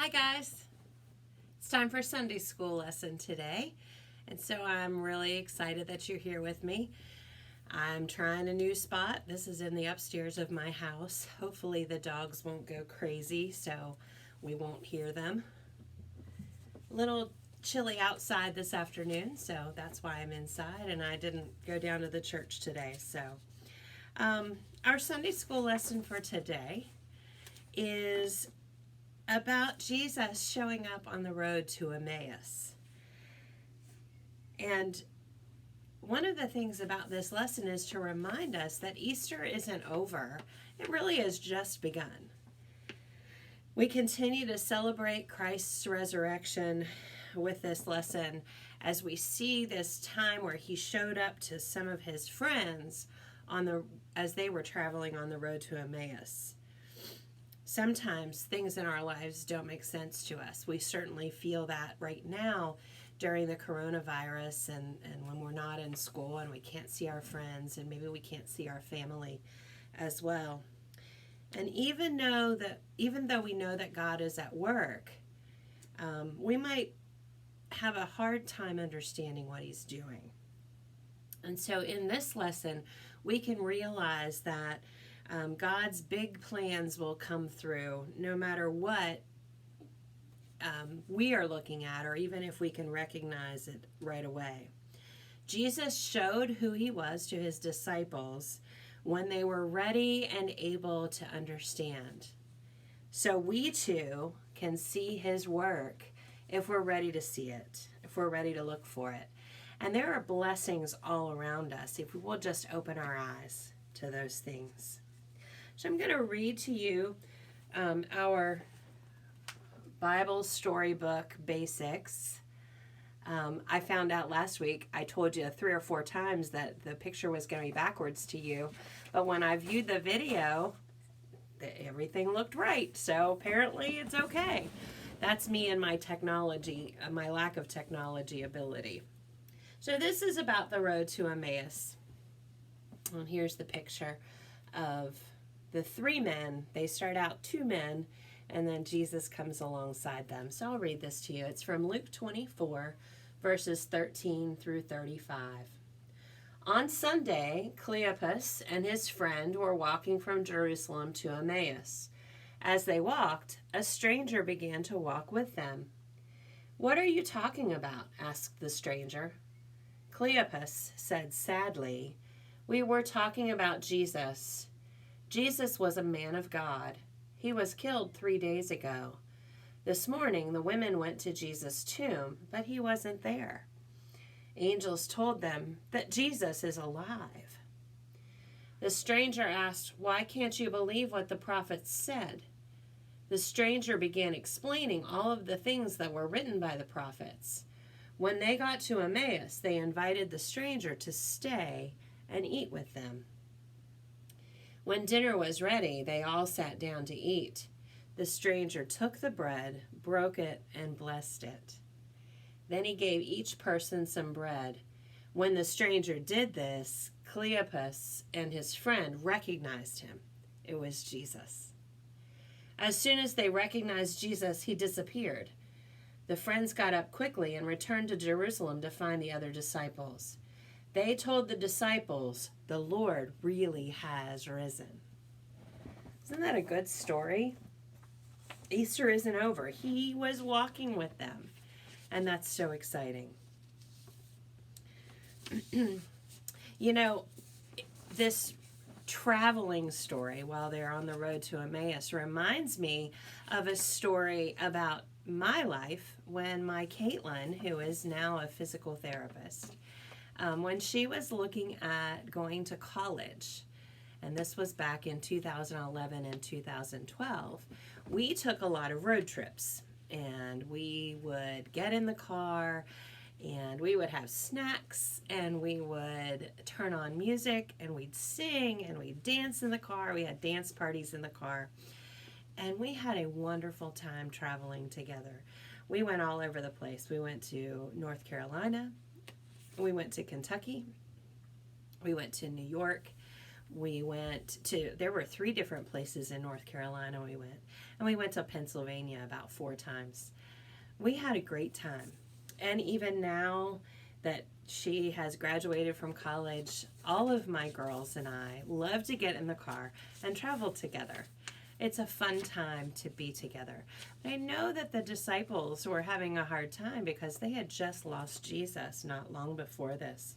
Hi guys, it's time for Sunday school lesson today, and so I'm really excited that you're here with me. I'm trying a new spot. This is in the upstairs of my house. Hopefully the dogs won't go crazy so we won't hear them. A little chilly outside this afternoon, so that's why I'm inside, and I didn't go down to the church today. Our Sunday school lesson for today is about Jesus showing up on the road to Emmaus. And one of the things about this lesson is to remind us that Easter isn't over. It really has just begun. We continue to celebrate Christ's resurrection with this lesson as we see this time where he showed up to some of his friends as they were traveling on the road to Emmaus. Sometimes things in our lives don't make sense to us. We certainly feel that right now during the coronavirus and when we're not in school and we can't see our friends and maybe we can't see our family as well. And even though we know that God is at work, we might have a hard time understanding what he's doing. And so in this lesson, we can realize that God's big plans will come through no matter what we are looking at, or even if we can recognize it right away. Jesus showed who he was to his disciples when they were ready and able to understand. So we too can see his work if we're ready to see it, if we're ready to look for it. And there are blessings all around us if we will just open our eyes to those things. So I'm going to read to you our Bible storybook basics. I found out last week, I told you 3 or 4 times that the picture was going to be backwards to you. But when I viewed the video, everything looked right. So apparently it's okay. That's me and my technology, my lack of technology ability. So this is about the road to Emmaus. And here's the picture of the 3 men. They start out 2 men, and then Jesus comes alongside them. So I'll read this to you. It's from Luke 24, verses 13 through 35. On Sunday, Cleopas and his friend were walking from Jerusalem to Emmaus. As they walked, a stranger began to walk with them. "What are you talking about?" asked the stranger. Cleopas said sadly, "We were talking about Jesus. Jesus was a man of God. He was killed 3 days ago. This morning, the women went to Jesus' tomb, but he wasn't there. Angels told them that Jesus is alive." The stranger asked, "Why can't you believe what the prophets said?" The stranger began explaining all of the things that were written by the prophets. When they got to Emmaus, they invited the stranger to stay and eat with them. When dinner was ready, they all sat down to eat. The stranger took the bread, broke it, and blessed it. Then he gave each person some bread. When the stranger did this, Cleopas and his friend recognized him. It was Jesus. As soon as they recognized Jesus, he disappeared. The friends got up quickly and returned to Jerusalem to find the other disciples. They told the disciples, "The Lord really has risen." Isn't that a good story? Easter isn't over. He was walking with them, and that's so exciting. You know, this traveling story while they're on the road to Emmaus reminds me of a story about my life when my Caitlin, who is now a physical therapist, when she was looking at going to college, and this was back in 2011 and 2012, we took a lot of road trips, and we would get in the car, and we would have snacks, and we would turn on music, and we'd sing, and we'd dance in the car. We had dance parties in the car, and we had a wonderful time traveling together. We went all over the place. We went to North Carolina. We went to Kentucky. We went to New York. There were 3 different places in North Carolina we went. And we went to Pennsylvania about 4 times. We had a great time. And even now that she has graduated from college, all of my girls and I love to get in the car and travel together. It's a fun time to be together. I know that the disciples were having a hard time because they had just lost Jesus not long before this.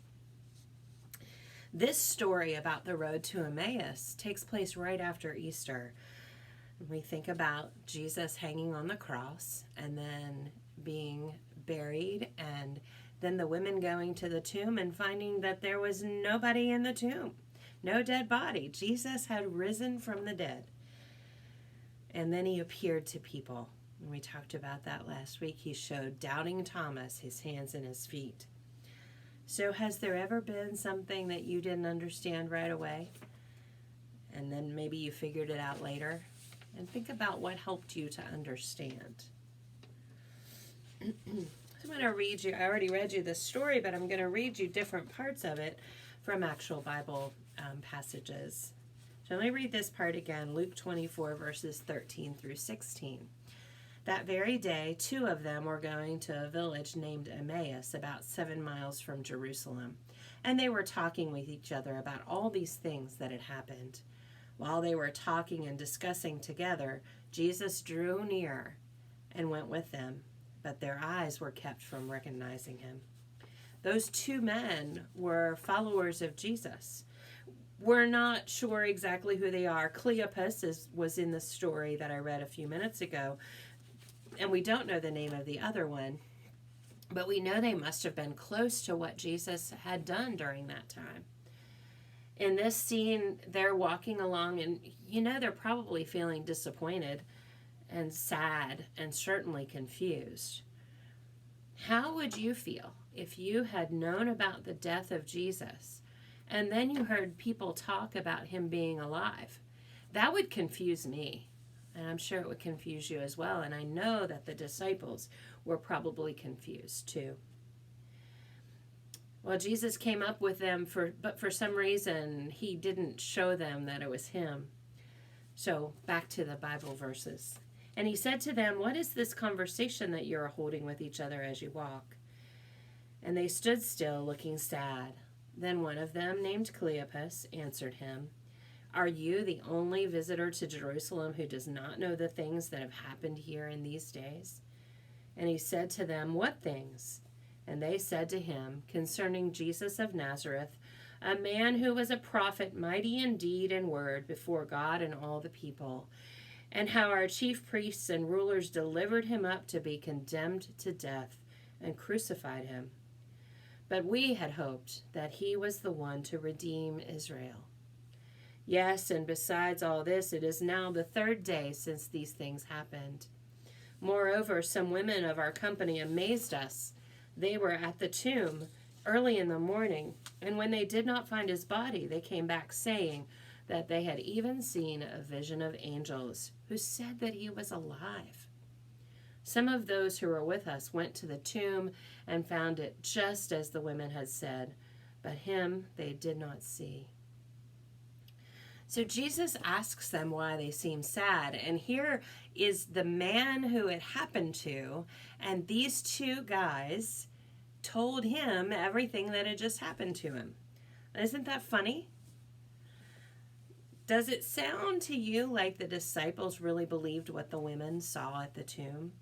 This story about the road to Emmaus takes place right after Easter. We think about Jesus hanging on the cross and then being buried, and then the women going to the tomb and finding that there was nobody in the tomb, no dead body. Jesus had risen from the dead. And then he appeared to people. And we talked about that last week. He showed doubting Thomas his hands and his feet. So has there ever been something that you didn't understand right away? And then maybe you figured it out later? And think about what helped you to understand. I'm going to read you, I already read you this story, but I'm going to read you different parts of it from actual Bible passages. So let me read this part again, Luke 24, verses 13 through 16. That very day, 2 of them were going to a village named Emmaus, about 7 miles from Jerusalem. And they were talking with each other about all these things that had happened. While they were talking and discussing together, Jesus drew near and went with them, but their eyes were kept from recognizing him. Those 2 men were followers of Jesus. We're not sure exactly who they are. Cleopas was in the story that I read a few minutes ago, and we don't know the name of the other one, but we know they must have been close to what Jesus had done during that time. In this scene, they're walking along, and they're probably feeling disappointed and sad and certainly confused. How would you feel if you had known about the death of Jesus and then you heard people talk about him being alive? That would confuse me, and I'm sure it would confuse you as well, and I know that the disciples were probably confused too. Well, Jesus came up with them, but for some reason he didn't show them that it was him. So back to the Bible verses. And he said to them, "What is this conversation that you are holding with each other as you walk?" And they stood still, looking sad. Then one of them, named Cleopas, answered him, "Are you the only visitor to Jerusalem who does not know the things that have happened here in these days?" And he said to them, "What things?" And they said to him, "Concerning Jesus of Nazareth, a man who was a prophet, mighty in deed and word before God and all the people, and how our chief priests and rulers delivered him up to be condemned to death and crucified him. But we had hoped that he was the one to redeem Israel. Yes, and besides all this, it is now the 3rd day since these things happened. Moreover, some women of our company amazed us. They were at the tomb early in the morning, and when they did not find his body, they came back saying that they had even seen a vision of angels who said that he was alive. Some of those who were with us went to the tomb and found it just as the women had said, but him they did not see." So Jesus asks them why they seem sad, and here is the man who it happened to, and these 2 guys told him everything that had just happened to him. Isn't that funny? Does it sound to you like the disciples really believed what the women saw at the tomb?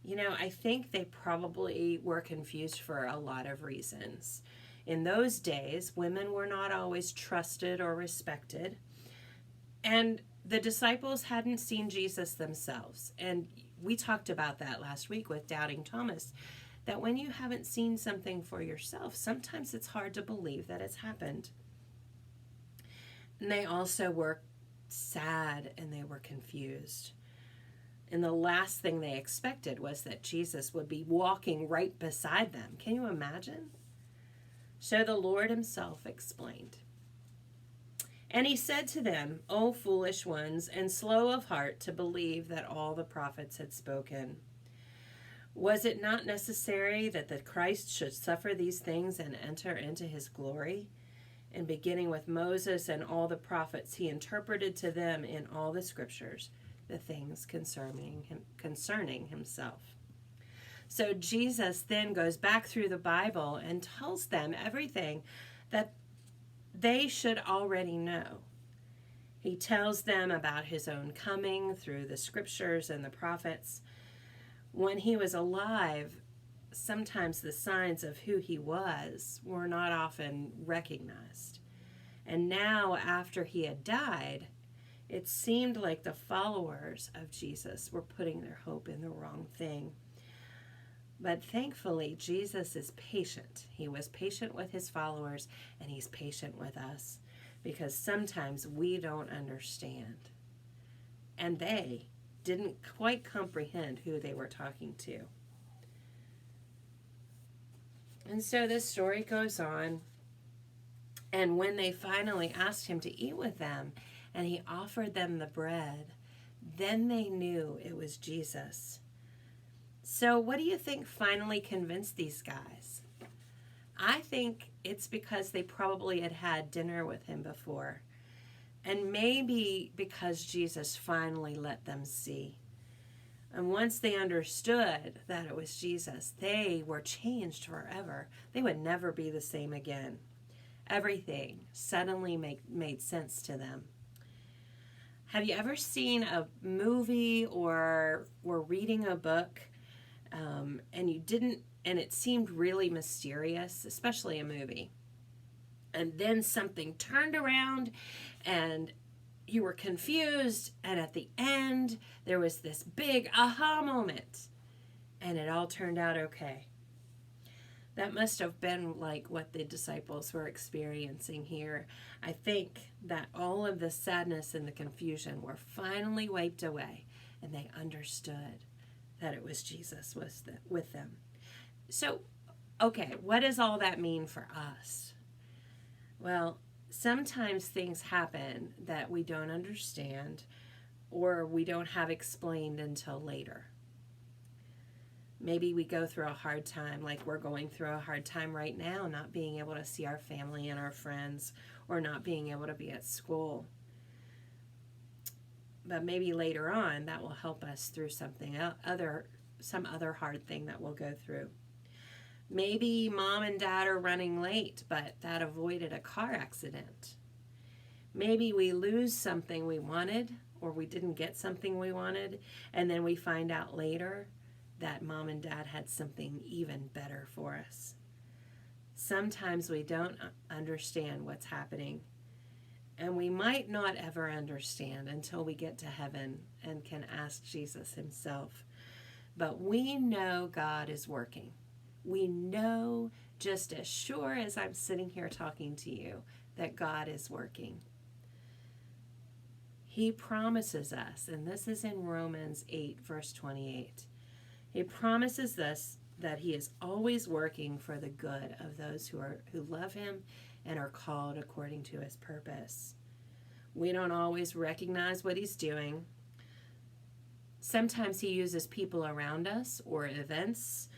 I think they probably were confused for a lot of reasons. In those days, women were not always trusted or respected, and the disciples hadn't seen Jesus themselves. And we talked about that last week with doubting Thomas, that when you haven't seen something for yourself, sometimes it's hard to believe that it's happened. And they also were sad and they were confused. And the last thing they expected was that Jesus would be walking right beside them. Can you imagine? So the Lord himself explained. And he said to them, "O foolish ones, and slow of heart to believe that all the prophets had spoken. Was it not necessary that the Christ should suffer these things and enter into his glory?" And beginning with Moses and all the prophets, he interpreted to them in all the scriptures the things concerning himself. So Jesus then goes back through the Bible and tells them everything that they should already know. He tells them about his own coming through the scriptures and the prophets. When he was alive, sometimes the signs of who he was were not often recognized. And now, after he had died, it seemed like the followers of Jesus were putting their hope in the wrong thing. But thankfully, Jesus is patient. He was patient with his followers, and he's patient with us, because sometimes we don't understand. And they didn't quite comprehend who they were talking to. And so this story goes on. And when they finally asked him to eat with them, and he offered them the bread, then they knew it was Jesus. So what do you think finally convinced these guys? I think it's because they probably had had dinner with him before. And maybe because Jesus finally let them see. And once they understood that it was Jesus, they were changed forever. They would never be the same again. Everything suddenly made sense to them. Have you ever seen a movie or were reading a book and it seemed really mysterious, especially a movie, and then something turned around and you were confused, and at the end there was this big aha moment and it all turned out okay? That must have been like what the disciples were experiencing here. I think that all of the sadness and the confusion were finally wiped away, and they understood that it was Jesus with them. So, okay, what does all that mean for us? Well, sometimes things happen that we don't understand or we don't have explained until later. Maybe we go through a hard time, like we're going through a hard time right now, not being able to see our family and our friends, or not being able to be at school. But maybe later on, that will help us through some other hard thing that we'll go through. Maybe mom and dad are running late, but that avoided a car accident. Maybe we lose something we wanted, or we didn't get something we wanted, and then we find out later that mom and dad had something even better for us. Sometimes we don't understand what's happening, and we might not ever understand until we get to heaven and can ask Jesus himself. But we know God is working. We know, just as sure as I'm sitting here talking to you, that God is working. He promises us, and this is in Romans 8, verse 28. He promises us that he is always working for the good of those who love him and are called according to his purpose. We don't always recognize what he's doing. Sometimes he uses people around us or events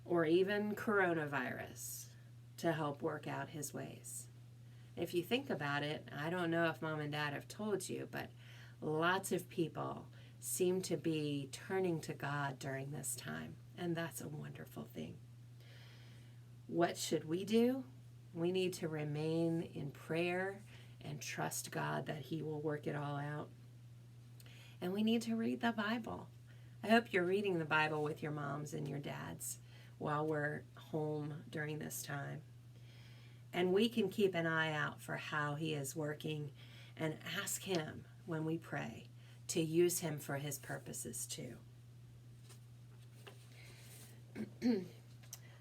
or even coronavirus to help work out his ways. If you think about it, I don't know if mom and dad have told you, but lots of people seem to be turning to God during this time, and that's a wonderful thing. What should we do? We need to remain in prayer and trust God that he will work it all out. And we need to read the Bible. I hope you're reading the Bible with your moms and your dads while we're home during this time. And we can keep an eye out for how he is working and ask him when we pray to use him for his purposes too.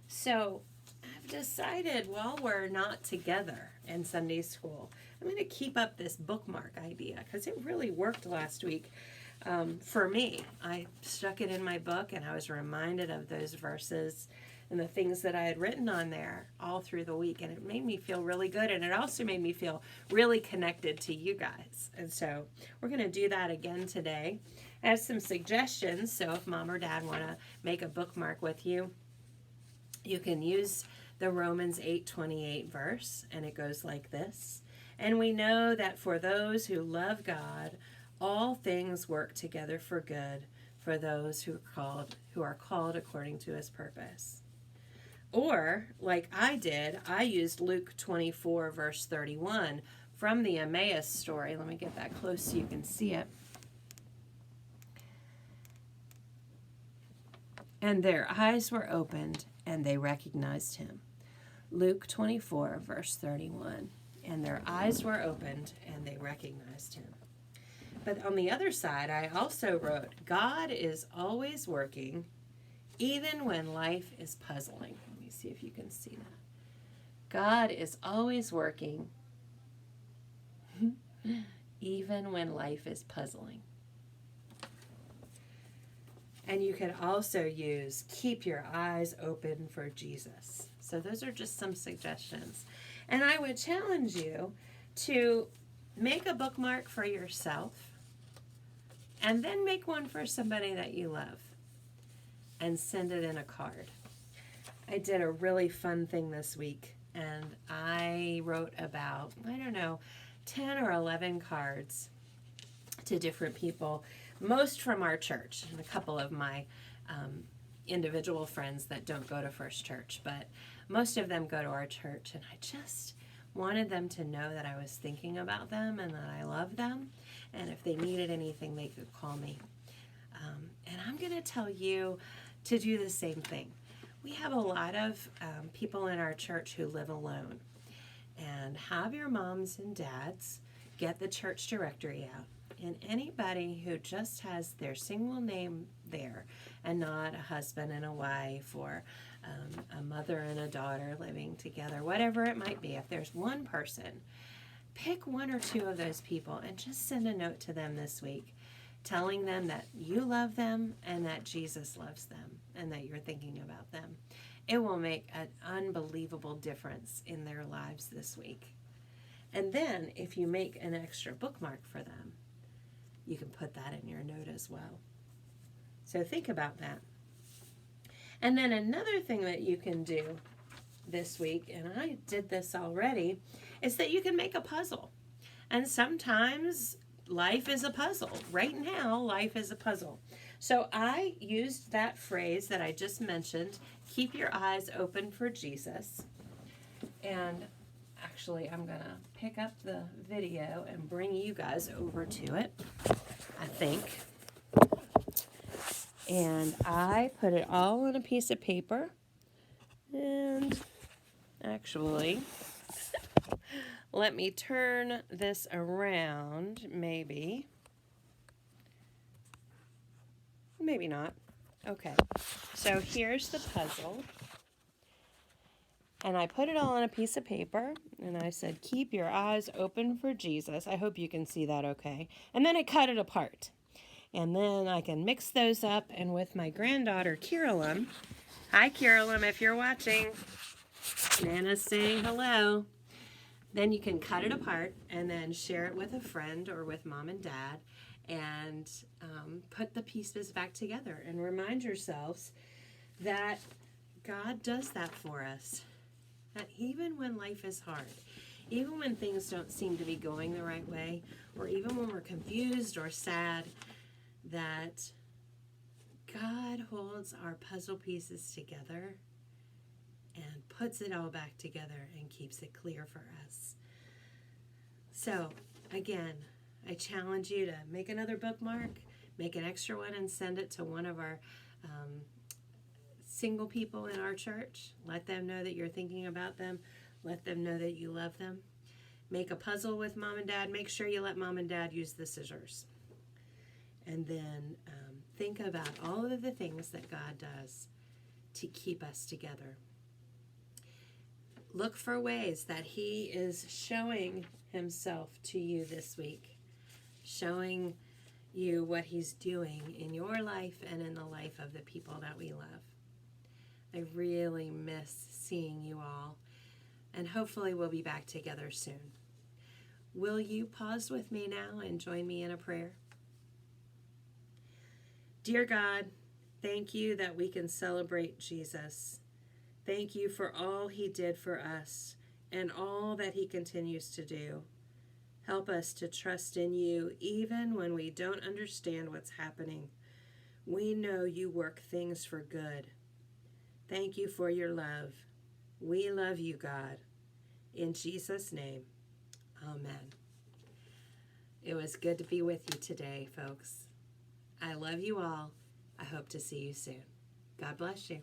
So I've decided while we're not together in Sunday school, I'm going to keep up this bookmark idea because it really worked last week for me. I stuck it in my book and I was reminded of those verses and the things that I had written on there all through the week, and it made me feel really good, and it also made me feel really connected to you guys. And so we're going to do that again today. I have some suggestions, so if mom or dad want to make a bookmark with you, you can use the Romans 8:28 verse, and it goes like this. And we know that for those who love God, all things work together for good for those who are called according to his purpose. Or, like I did, I used Luke 24 verse 31 from the Emmaus story. Let me get that close so you can see it. And their eyes were opened, and they recognized him. Luke 24, verse 31. And their eyes were opened, and they recognized him. But on the other side, I also wrote, God is always working, even when life is puzzling. Let me see if you can see that. God is always working, even when life is puzzling. And you could also use keep your eyes open for Jesus. So those are just some suggestions. And I would challenge you to make a bookmark for yourself and then make one for somebody that you love and send it in a card. I did a really fun thing this week, and I wrote about, 10 or 11 cards to different people, most from our church, and a couple of my individual friends that don't go to First Church, but most of them go to our church, and I just wanted them to know that I was thinking about them and that I love them, and if they needed anything, they could call me. And I'm going to tell you to do the same thing. We have a lot of people in our church who live alone, and have your moms and dads get the church directory out. And anybody who just has their single name there and not a husband and a wife or a mother and a daughter living together, whatever it might be, if there's one person, pick one or two of those people and just send a note to them this week telling them that you love them and that Jesus loves them and that you're thinking about them. It will make an unbelievable difference in their lives this week. And then if you make an extra bookmark for them, you can put that in your note as well. So think about that. And then another thing that you can do this week, and I did this already, is that you can make a puzzle. And sometimes life is a puzzle. Right now, life is a puzzle. So I used that phrase that I just mentioned, keep your eyes open for Jesus. And actually, I'm going to pick up the video and bring you guys over to it, I think. And I put it all on a piece of paper. And actually, let me turn this around, maybe. Maybe not. Okay. So here's the puzzle. And I put it all on a piece of paper, and I said, keep your eyes open for Jesus. I hope you can see that okay. And then I cut it apart. And then I can mix those up, and with my granddaughter, Carolyn. Hi, Carolyn, if you're watching. Nana's saying hello. Then you can cut it apart and then share it with a friend or with mom and dad and put the pieces back together and remind yourselves that God does that for us. That even when life is hard, even when things don't seem to be going the right way, or even when we're confused or sad, that God holds our puzzle pieces together and puts it all back together and keeps it clear for us. So, again, I challenge you to make another bookmark, make an extra one and send it to one of our single people in our church. Let them know that you're thinking about them. Let them know that you love them. Make a puzzle with mom and dad. Make sure you let mom and dad use the scissors. And then think about all of the things that God does to keep us together. Look for ways that He is showing Himself to you this week, showing you what He's doing in your life and in the life of the people that we love. I really miss seeing you all, and hopefully we'll be back together soon. Will you pause with me now and join me in a prayer? Dear God, thank you that we can celebrate Jesus, Thank you for all he did for us and all that he continues to do. Help us to trust in you even when we don't understand what's happening. We know you work things for good. Thank you for your love. We love you, God. In Jesus' name, amen. It was good to be with you today, folks. I love you all. I hope to see you soon. God bless you.